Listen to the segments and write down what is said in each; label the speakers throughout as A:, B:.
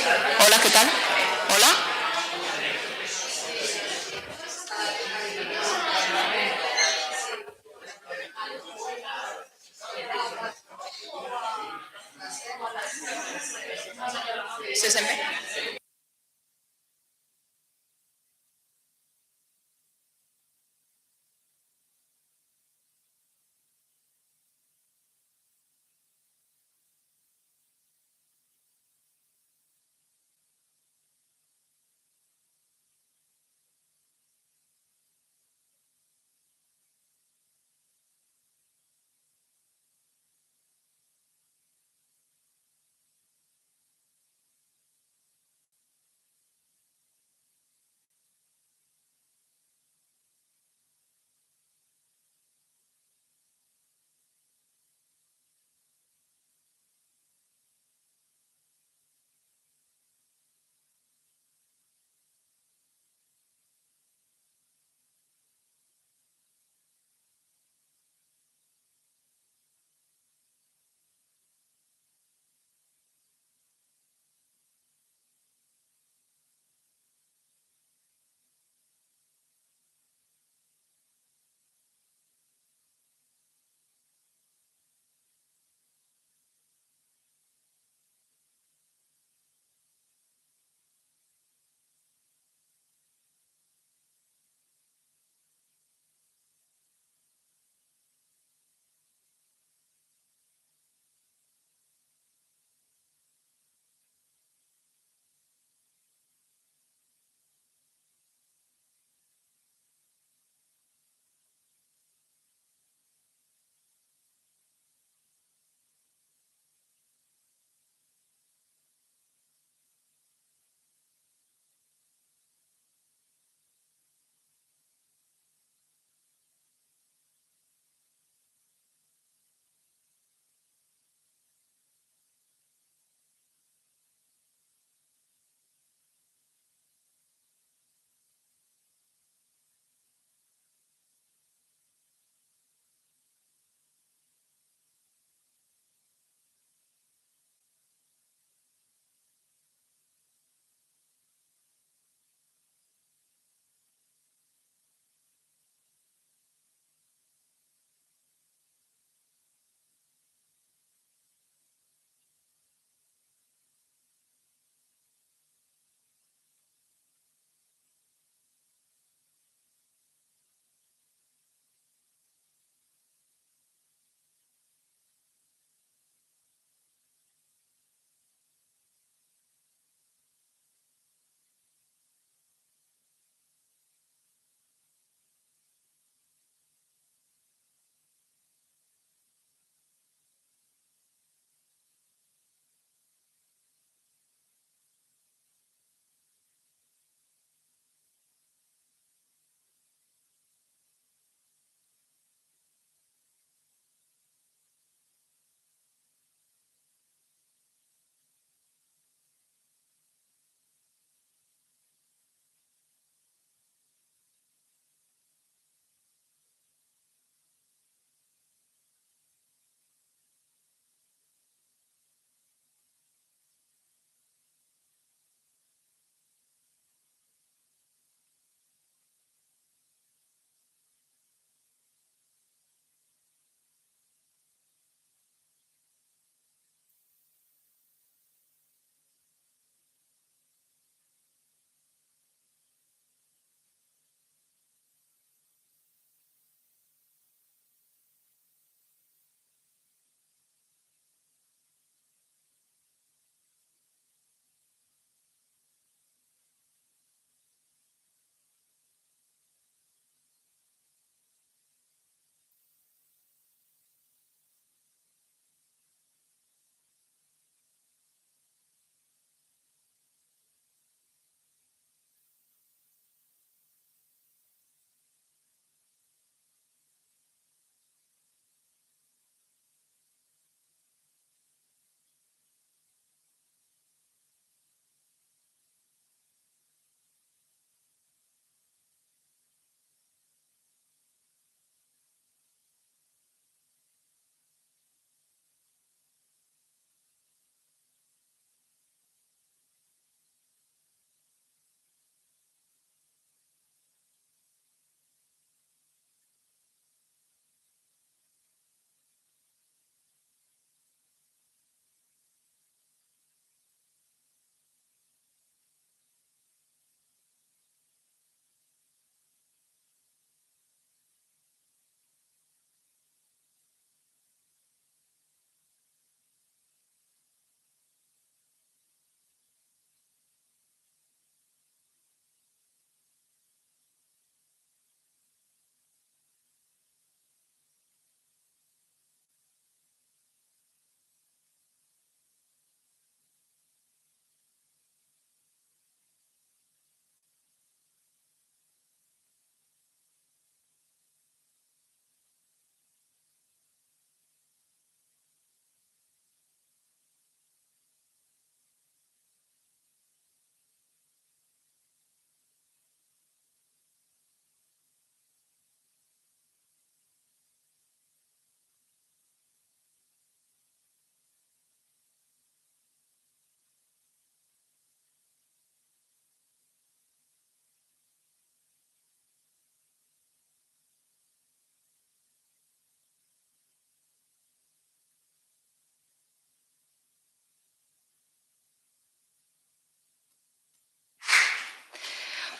A: Hola, ¿qué tal? Hola. ¿60?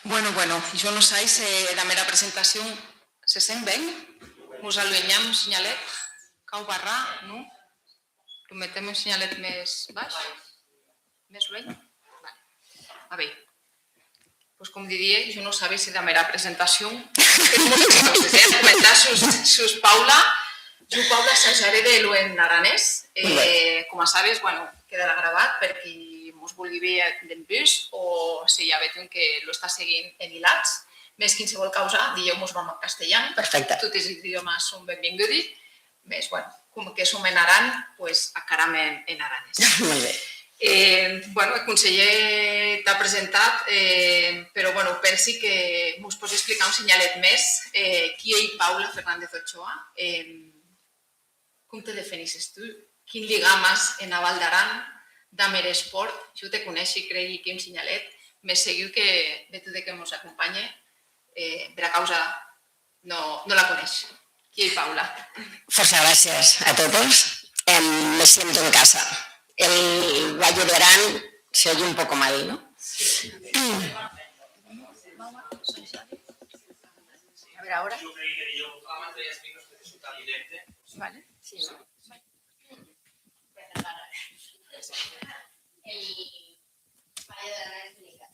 A: Bueno, jo no sé si la meva presentació se sent bé. Us allunyem un senyalet. Cau barra, no? Lo metem un senyalet més baix? Més lluny? A veure, pues com diria, jo no sabia si la meva presentació és moltes coses, comentar sus Paula. Jo, Paula, assajaré de lo en aranès. Com sabes, quedarà gravat per qui mos vulgui veure d'en bus o si hi ha un que lo està seguint en hilats. Més qualsevol causa, dijous vam a castellà.
B: Perfecte.
A: Tots els idiomes són benvinguts. Més, com que som en aran, pues acaram en aranès.
B: Molt bé.
A: El conseller t'ha presentat, però pensi que mos pots explicar un senyalet més. Qui és Paula Fernández Ochoa? Com te definisses tu? Quin ligames en a Val d'Aran, d'Amer Esport? Jo te coneixi, cregui que un senyalet. Més seguiu que de tu de que mos acompanye, per a causa no la coneix. Qui és Paula?
B: Força gràcies a todos. Me siento en casa. El Valle de Arán se oye un poco mal, ¿no?
A: Sí. A ver, ahora.
C: Yo creí que yo buscaba entre ellas micros que resulta evidente.
A: Vale. Sí.
D: El Valle de Arán es única.